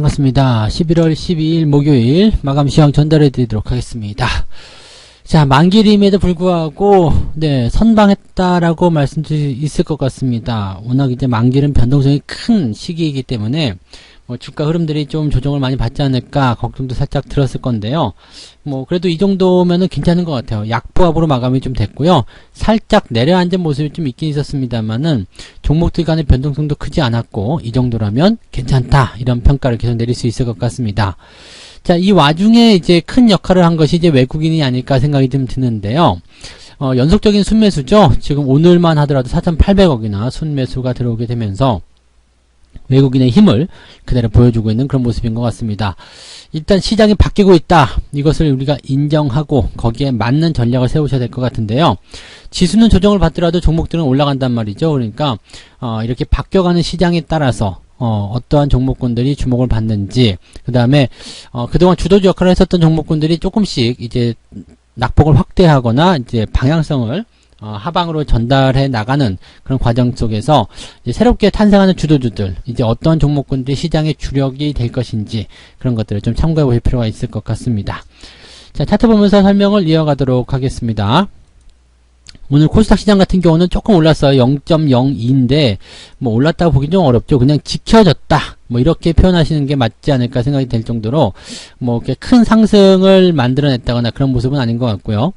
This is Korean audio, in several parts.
반갑습니다. 11월 12일 목요일 마감 시황 전달해 드리도록 하겠습니다. 자, 만기림에도 불구하고 선방했다라고 말씀드릴 수 있을 것 같습니다. 워낙 이제 만기름 변동성이 큰 시기이기 때문에 주가 흐름들이 좀 조정을 많이 받지 않을까 걱정도 살짝 들었을 건데요. 그래도 이 정도면은 괜찮은 것 같아요. 약보합으로 마감이 좀 됐고요. 살짝 내려앉은 모습이 좀 있긴 있었습니다만은 종목들 간의 변동성도 크지 않았고 이 정도라면 괜찮다 이런 평가를 계속 내릴 수 있을 것 같습니다. 자, 이 와중에 이제 큰 역할을 한 것이 이제 외국인이 아닐까 생각이 좀 드는데요. 연속적인 순매수죠. 지금 오늘만 하더라도 4,800억이나 순매수가 들어오게 되면서 외국인의 힘을 그대로 보여주고 있는 그런 모습인 것 같습니다. 일단 시장이 바뀌고 있다. 이것을 우리가 인정하고 거기에 맞는 전략을 세우셔야 될 것 같은데요. 지수는 조정을 받더라도 종목들은 올라간단 말이죠. 그러니까 이렇게 바뀌어가는 시장에 따라서 어떠한 종목군들이 주목을 받는지, 그 다음에 그동안 주도주 역할을 했었던 종목군들이 조금씩 이제 낙폭을 확대하거나 이제 방향성을 하방으로 전달해 나가는 그런 과정 속에서 이제 새롭게 탄생하는 주도주들, 이제 어떤 종목군들이 시장의 주력이 될 것인지 그런 것들을 좀 참고해 보실 필요가 있을 것 같습니다. 자, 차트 보면서 설명을 이어가도록 하겠습니다. 오늘 코스닥 시장 같은 경우는 조금 올랐어요. 0.02인데 올랐다고 보기 좀 어렵죠. 그냥 지켜졌다 이렇게 표현하시는 게 맞지 않을까 생각이 될 정도로 이렇게 큰 상승을 만들어냈다거나 그런 모습은 아닌 것 같고요.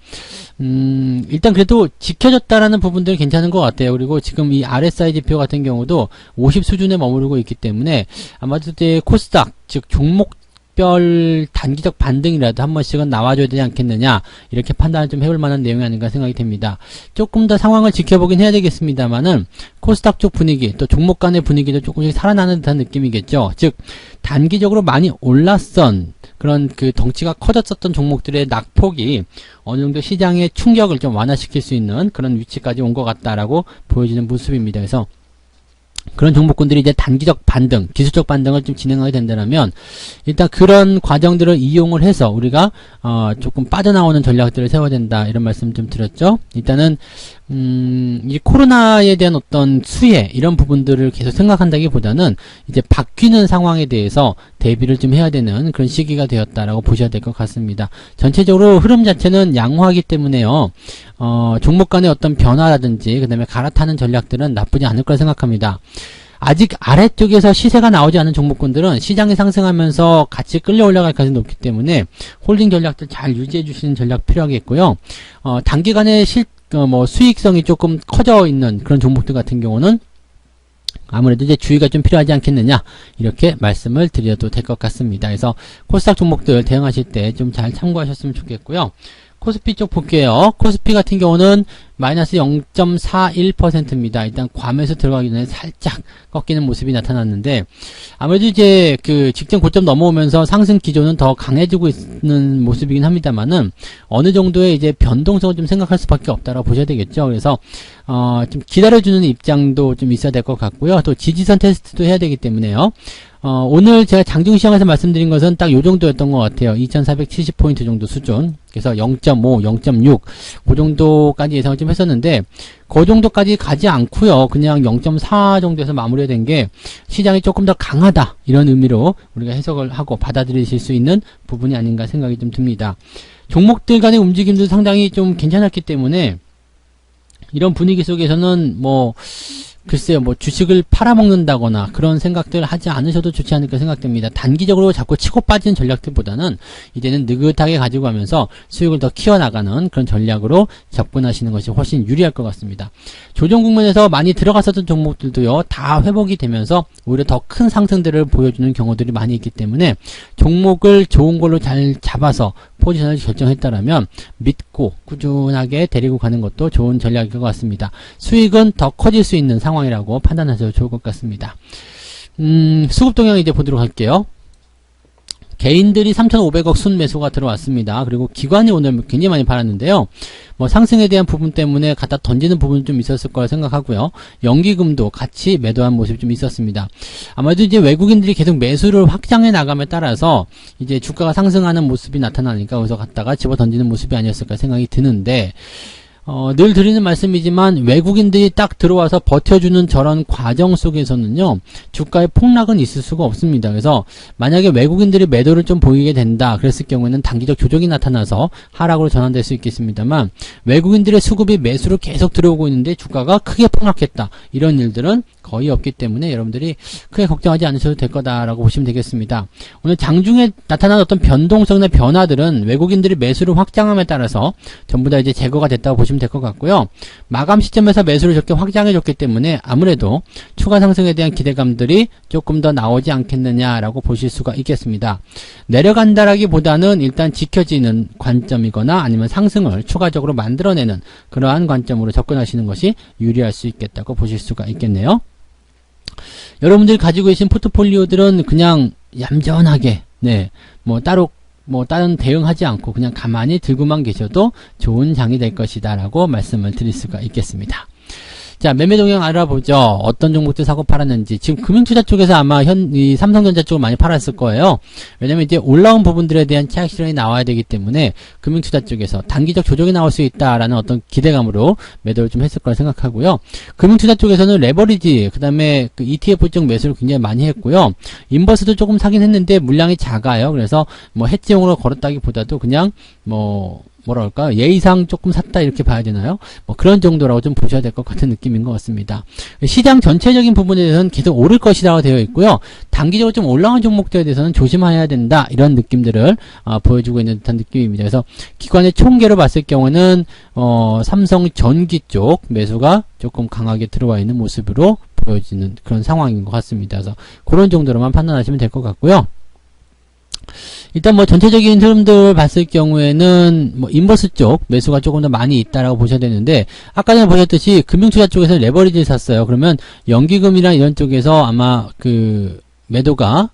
일단 그래도 지켜졌다라는 부분들은 괜찮은 것 같아요. 그리고 지금 이 RSI 지표 같은 경우도 50 수준에 머무르고 있기 때문에 아마도 이제 코스닥, 즉 종목별 단기적 반등이라도 한 번씩은 나와줘야 되지 않겠느냐, 이렇게 판단을 좀 해볼 만한 내용이 아닌가 생각이 됩니다. 조금 더 상황을 지켜보긴 해야 되겠습니다만은 코스닥 쪽 분위기, 또 종목 간의 분위기도 조금씩 살아나는 듯한 느낌이겠죠. 즉 단기적으로 많이 올랐던 그런 그 덩치가 커졌었던 종목들의 낙폭이 어느 정도 시장의 충격을 좀 완화시킬 수 있는 그런 위치까지 온 것 같다라고 보여지는 모습입니다. 그래서 그런 종목군들이 이제 단기적 반등, 기술적 반등을 좀 진행하게 된다면 일단 그런 과정들을 이용을 해서 우리가 조금 빠져나오는 전략들을 세워야 된다, 이런 말씀 좀 드렸죠. 일단은 이 코로나에 대한 어떤 수혜, 이런 부분들을 계속 생각한다기보다는 이제 바뀌는 상황에 대해서 대비를 좀 해야 되는 그런 시기가 되었다라고 보셔야 될 것 같습니다. 전체적으로 흐름 자체는 양호하기 때문에요. 종목 간의 어떤 변화라든지 그 다음에 갈아타는 전략들은 나쁘지 않을 거라 생각합니다. 아직 아래쪽에서 시세가 나오지 않은 종목군들은 시장이 상승하면서 같이 끌려 올라갈 가능성이 높기 때문에 홀딩 전략들 잘 유지해 주시는 전략 필요하겠고요. 단기간에 수익성이 조금 커져 있는 그런 종목들 같은 경우는 아무래도 이제 주의가 좀 필요하지 않겠느냐, 이렇게 말씀을 드려도 될 것 같습니다. 그래서 코스닥 종목들 대응하실 때 좀 잘 참고하셨으면 좋겠고요. 코스피 쪽 볼게요. 코스피 같은 경우는 마이너스 0.41%입니다. 일단 괌에서 들어가기 전에 살짝 꺾이는 모습이 나타났는데, 아무래도 이제 그 직전 고점 넘어오면서 상승 기조는 더 강해지고 있는 모습이긴 합니다만은 어느 정도의 이제 변동성을 좀 생각할 수밖에 없다라고 보셔야 되겠죠. 그래서 좀 기다려주는 입장도 좀 있어야 될 것 같고요. 또 지지선 테스트도 해야 되기 때문에요. 오늘 제가 장중시장에서 말씀드린 것은 딱 요 정도였던 것 같아요. 2470포인트 정도 수준. 그래서 0.5, 0.6, 그 정도까지 예상을 좀 했었는데, 그 정도까지 가지 않고요. 그냥 0.4 정도에서 마무리된 게 시장이 조금 더 강하다, 이런 의미로 우리가 해석을 하고 받아들이실 수 있는 부분이 아닌가 생각이 좀 듭니다. 종목들 간의 움직임도 상당히 좀 괜찮았기 때문에 이런 분위기 속에서는 글쎄요, 주식을 팔아먹는다거나 그런 생각들 하지 않으셔도 좋지 않을까 생각됩니다. 단기적으로 자꾸 치고 빠지는 전략들보다는 이제는 느긋하게 가지고 가면서 수익을 더 키워나가는 그런 전략으로 접근하시는 것이 훨씬 유리할 것 같습니다. 조정 국면에서 많이 들어갔었던 종목들도요, 다 회복이 되면서 오히려 더 큰 상승들을 보여주는 경우들이 많이 있기 때문에 종목을 좋은 걸로 잘 잡아서 포지션을 결정했다라면 믿고 꾸준하게 데리고 가는 것도 좋은 전략일 것 같습니다. 수익은 더 커질 수 있는 상황이라고 판단하셔도 좋을 것 같습니다. 수급 동향 이제 보도록 할게요. 개인들이 3,500억 순매수가 들어왔습니다. 그리고 기관이 오늘 굉장히 많이 팔았는데요. 상승에 대한 부분 때문에 갖다 던지는 부분이 좀 있었을 거라 생각하고요. 연기금도 같이 매도한 모습이 좀 있었습니다. 아마도 이제 외국인들이 계속 매수를 확장해 나감에 따라서 이제 주가가 상승하는 모습이 나타나니까 거기서 갖다가 집어 던지는 모습이 아니었을까 생각이 드는데, 늘 드리는 말씀이지만 외국인들이 딱 들어와서 버텨주는 저런 과정 속에서는요, 주가의 폭락은 있을 수가 없습니다. 그래서 만약에 외국인들이 매도를 좀 보이게 된다 그랬을 경우에는 단기적 조정이 나타나서 하락으로 전환될 수 있겠습니다만, 외국인들의 수급이 매수로 계속 들어오고 있는데 주가가 크게 폭락했다, 이런 일들은 거의 없기 때문에 여러분들이 크게 걱정하지 않으셔도 될 거다라고 보시면 되겠습니다. 오늘 장중에 나타난 어떤 변동성의 변화들은 외국인들이 매수를 확장함에 따라서 전부 다 이제 제거가 됐다고 보시면 될 것 같고요. 마감 시점에서 매수를 저렇게 확장해줬기 때문에 아무래도 추가 상승에 대한 기대감들이 조금 더 나오지 않겠느냐라고 보실 수가 있겠습니다. 내려간다라기보다는 일단 지켜지는 관점이거나 아니면 상승을 추가적으로 만들어내는 그러한 관점으로 접근하시는 것이 유리할 수 있겠다고 보실 수가 있겠네요. 여러분들이 가지고 계신 포트폴리오들은 그냥 얌전하게, 따로 다른 대응하지 않고 그냥 가만히 들고만 계셔도 좋은 장이 될 것이다 라고 말씀을 드릴 수가 있겠습니다. 자, 매매 동향 알아보죠. 어떤 종목들 사고 팔았는지. 지금 금융투자 쪽에서 아마 이 삼성전자 쪽을 많이 팔았을 거예요. 왜냐면 이제 올라온 부분들에 대한 차익 실현이 나와야 되기 때문에 금융투자 쪽에서 단기적 조정이 나올 수 있다라는 어떤 기대감으로 매도를 좀 했을 거라 생각하고요. 금융투자 쪽에서는 레버리지, 그 다음에 그 ETF 쪽 매수를 굉장히 많이 했고요. 인버스도 조금 사긴 했는데 물량이 작아요. 그래서 해지용으로 걸었다기보다도 그냥 예의상 조금 샀다 이렇게 봐야 되나요? 그런 정도라고 좀 보셔야 될 것 같은 느낌인 것 같습니다. 시장 전체적인 부분에 대해서는 계속 오를 것이라고 되어 있고요. 단기적으로 좀 올라온 종목들에 대해서는 조심해야 된다, 이런 느낌들을 보여주고 있는 듯한 느낌입니다. 그래서 기관의 총계로 봤을 경우는 삼성전기 쪽 매수가 조금 강하게 들어와 있는 모습으로 보여지는 그런 상황인 것 같습니다. 그래서 그런 정도로만 판단하시면 될 것 같고요. 일단 전체적인 흐름들 봤을 경우에는 인버스 쪽 매수가 조금 더 많이 있다라고 보셔야 되는데, 아까 전에 보셨듯이 금융투자 쪽에서 레버리지를 샀어요. 그러면 연기금이나 이런 쪽에서 아마 그 매도가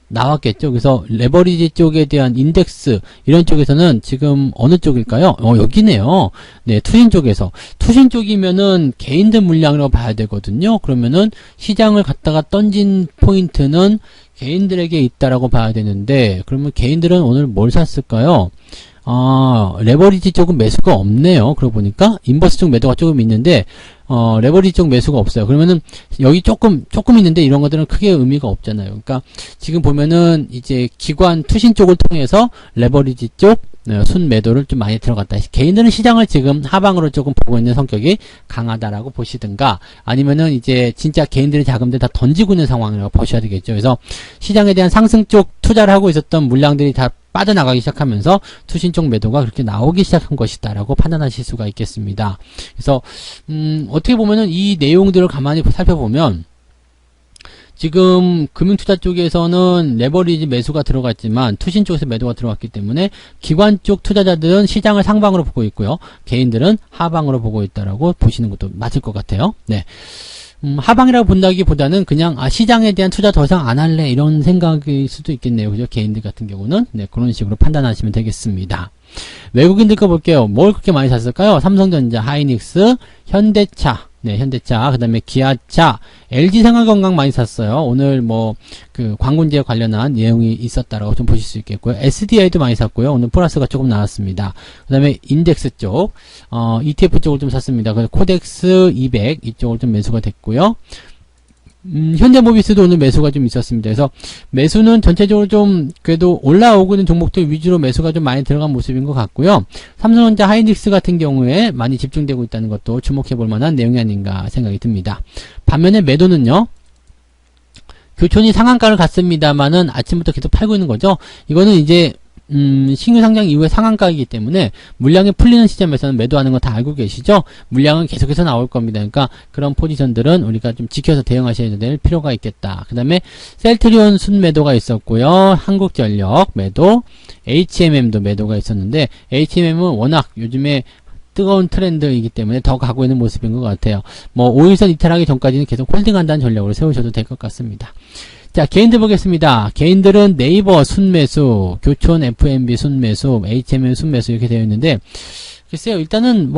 나왔겠죠. 그래서 레버리지 쪽에 대한 인덱스 이런 쪽에서는 지금 어느 쪽일까요? 여기네요. 네, 투신 쪽에서. 투신 쪽이면은 개인들 물량이라고 봐야 되거든요. 그러면은 시장을 갖다가 던진 포인트는 개인들에게 있다라고 봐야 되는데, 그러면 개인들은 오늘 뭘 샀을까요? 레버리지 쪽은 매수가 없네요. 그러고 보니까 인버스 쪽 매도가 조금 있는데 레버리지 쪽 매수가 없어요. 그러면은 여기 조금 있는데 이런 것들은 크게 의미가 없잖아요. 그러니까 지금 보면은 이제 기관 투신 쪽을 통해서 레버리지 쪽 순 매도를 좀 많이 들어갔다. 개인들은 시장을 지금 하방으로 조금 보고 있는 성격이 강하다라고 보시든가, 아니면은 이제 진짜 개인들의 자금들 다 던지고 있는 상황이라고 보셔야 되겠죠. 그래서 시장에 대한 상승 쪽 투자를 하고 있었던 물량들이 다 빠져나가기 시작하면서 투신 쪽 매도가 그렇게 나오기 시작한 것이다 라고 판단하실 수가 있겠습니다. 그래서 어떻게 보면은 이 내용들을 가만히 살펴보면 지금 금융투자 쪽에서는 레버리지 매수가 들어갔지만 투신 쪽에서 매도가 들어갔기 때문에 기관 쪽 투자자들은 시장을 상방으로 보고 있고요. 개인들은 하방으로 보고 있다라고 보시는 것도 맞을 것 같아요. 네. 하방이라고 본다기보다는 그냥 시장에 대한 투자 더 이상 안 할래, 이런 생각일 수도 있겠네요. 그죠? 개인들 같은 경우는 그런 식으로 판단하시면 되겠습니다. 외국인들 거 볼게요. 뭘 그렇게 많이 샀을까요? 삼성전자, 하이닉스, 현대차, 현대차, 그 다음에 기아차, LG생활건강 많이 샀어요. 오늘 그 광군제에 관련한 내용이 있었다라고 좀 보실 수 있겠고요. SDI도 많이 샀고요. 오늘 플러스가 조금 나왔습니다. 그 다음에 인덱스 쪽, ETF 쪽을 좀 샀습니다. 그래서 코덱스 200 이쪽을 좀 매수가 됐고요. 현대모비스도 오늘 매수가 좀 있었습니다. 그래서 매수는 전체적으로 좀 그래도 올라오고 있는 종목들 위주로 매수가 좀 많이 들어간 모습인 것 같고요. 삼성전자, 하이닉스 같은 경우에 많이 집중되고 있다는 것도 주목해 볼 만한 내용이 아닌가 생각이 듭니다. 반면에 매도는요, 교촌이 상한가를 갔습니다만은 아침부터 계속 팔고 있는 거죠. 이거는 이제 신규 상장 이후에 상한가이기 때문에 물량이 풀리는 시점에서는 매도하는 거 다 알고 계시죠? 물량은 계속해서 나올 겁니다. 그러니까 그런 포지션들은 우리가 좀 지켜서 대응하셔야 될 필요가 있겠다. 그 다음에 셀트리온 순매도가 있었고요. 한국전력 매도, HMM도 매도가 있었는데 HMM은 워낙 요즘에 뜨거운 트렌드이기 때문에 더 가고 있는 모습인 것 같아요. 5일선 이탈하기 전까지는 계속 홀딩한다는 전략으로 세우셔도 될 것 같습니다. 자, 개인들 보겠습니다. 개인들은 네이버 순매수, 교촌 FMB 순매수, HMM 순매수 이렇게 되어 있는데, 글쎄요, 일단은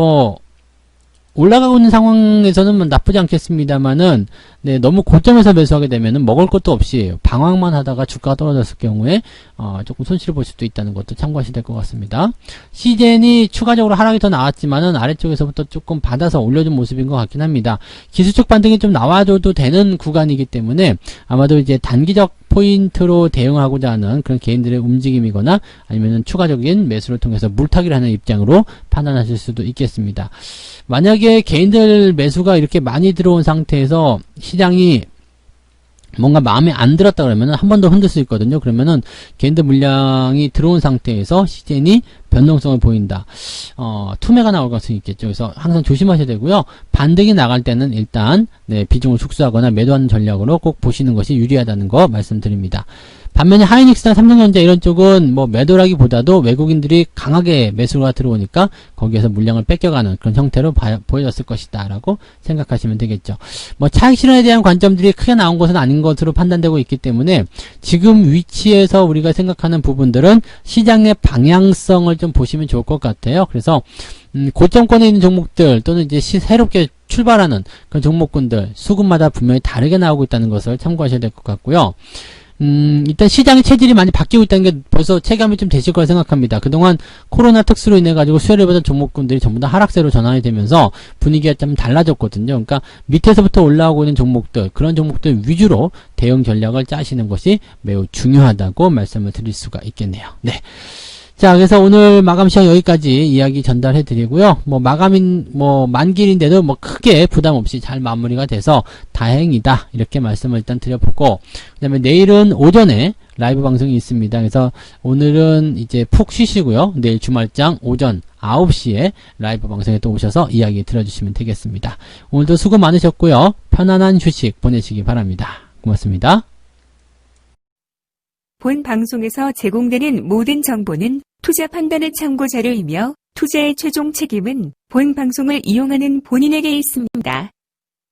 올라가고 있는 상황에서는 뭐 나쁘지 않겠습니다만은, 네, 너무 고점에서 매수하게 되면은 먹을 것도 없이 방황만 하다가 주가가 떨어졌을 경우에, 조금 손실을 볼 수도 있다는 것도 참고하셔야 될 것 같습니다. 시젠이 추가적으로 하락이 더 나왔지만은 아래쪽에서부터 조금 받아서 올려준 모습인 것 같긴 합니다. 기술적 반등이 좀 나와줘도 되는 구간이기 때문에 아마도 이제 단기적 포인트로 대응하고자 하는 그런 개인들의 움직임이거나 아니면은 추가적인 매수를 통해서 물타기를 하는 입장으로 판단하실 수도 있겠습니다. 만약에 개인들 매수가 이렇게 많이 들어온 상태에서 시장이 뭔가 마음에 안 들었다 그러면은 한 번 더 흔들 수 있거든요. 그러면은 개인들 물량이 들어온 상태에서 시젠이 변동성을 보인다. 투매가 나올 가능성이 있겠죠. 그래서 항상 조심하셔야 되고요. 반등이 나갈 때는 일단 네, 비중을 축소하거나 매도하는 전략으로 꼭 보시는 것이 유리하다는 거 말씀드립니다. 반면에 하이닉스나 삼성전자 이런 쪽은 뭐 매도라기보다도 외국인들이 강하게 매수가 들어오니까 거기에서 물량을 뺏겨가는 그런 형태로 보여졌을 것이다 라고 생각하시면 되겠죠. 뭐 차익 실현에 대한 관점들이 크게 나온 것은 아닌 것으로 판단되고 있기 때문에 지금 위치에서 우리가 생각하는 부분들은 시장의 방향성을 좀 보시면 좋을 것 같아요. 그래서 고점권에 있는 종목들 또는 이제 새롭게 출발하는 그런 종목군들 수급마다 분명히 다르게 나오고 있다는 것을 참고하셔야 될 것 같고요. 일단 시장의 체질이 많이 바뀌고 있다는 게 벌써 체감이 좀 되실 거라 생각합니다. 그동안 코로나 특수로 인해 가지고 수혜를 받은 종목군들이 전부 다 하락세로 전환이 되면서 분위기가 좀 달라졌거든요. 그러니까 밑에서부터 올라오고 있는 종목들, 그런 종목들 위주로 대응 전략을 짜시는 것이 매우 중요하다고 말씀을 드릴 수가 있겠네요. 네. 자, 그래서 오늘 마감 시간 여기까지 이야기 전달해 드리고요. 뭐 만기일인데도 뭐 크게 부담 없이 잘 마무리가 돼서 다행이다. 이렇게 말씀을 일단 드려보고, 그 다음에 내일은 오전에 라이브 방송이 있습니다. 그래서 오늘은 이제 푹 쉬시고요. 내일 주말장 오전 9시에 라이브 방송에 또 오셔서 이야기 들어주시면 되겠습니다. 오늘도 수고 많으셨고요. 편안한 휴식 보내시기 바랍니다. 고맙습니다. 본 방송에서 제공되는 모든 정보는 투자 판단의 참고 자료이며 투자의 최종 책임은 본 방송을 이용하는 본인에게 있습니다.